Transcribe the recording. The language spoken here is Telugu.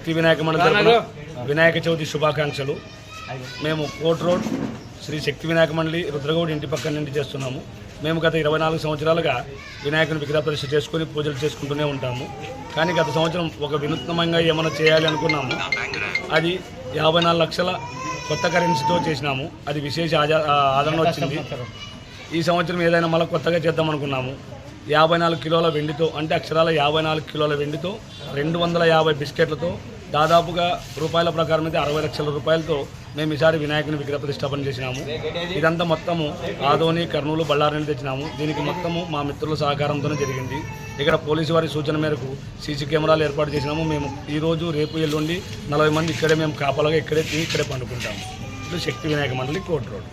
శక్తి వినాయక మండలి తరపున వినాయక చవితి శుభాకాంక్షలు. మేము కోట్ రోడ్ శ్రీ శక్తి వినాయక మండలి రుద్రగౌడ్ ఇంటి పక్కన నుండి చేస్తున్నాము. మేము గత 24 సంవత్సరాలుగా వినాయకుని విగ్రహ ప్రతిష్ఠ చేసుకుని పూజలు చేసుకుంటూనే ఉంటాము. కానీ గత సంవత్సరం ఒక వినూత్నంగా ఏమైనా చేయాలి అనుకున్నాము. అది 54 లక్షల కొత్త కరెన్సీతో చేసినాము. అది విశేష ఆదరణ వచ్చింది. ఈ సంవత్సరం ఏదైనా మళ్ళీ కొత్తగా చేద్దాం అనుకున్నాము. 54 కిలోల వెండితో, అంటే అక్షరాల 54 కిలోల వెండితో 250 బిస్కెట్లతో దాదాపుగా రూపాయల ప్రకారం అయితే 60 లక్షల రూపాయలతో మేము ఈసారి వినాయకుని విగ్రహ ప్రతిష్టాపన చేసినాము. ఇదంతా మొత్తము ఆదోని, కర్నూలు, బళ్ళారి నుండి తెచ్చినాము. దీనికి మొత్తము మా మిత్రుల సహకారంతోనే జరిగింది. ఇక్కడ పోలీసు వారి సూచన మేరకు సీసీ కెమెరాలు ఏర్పాటు చేసినాము. మేము ఈరోజు, రేపు, ఎల్లుండి 40 మంది ఇక్కడే మేము కాపలాగా ఇక్కడే పండుకుంటాము. ఇది శక్తి వినాయక మండలి కోట్ రోడ్.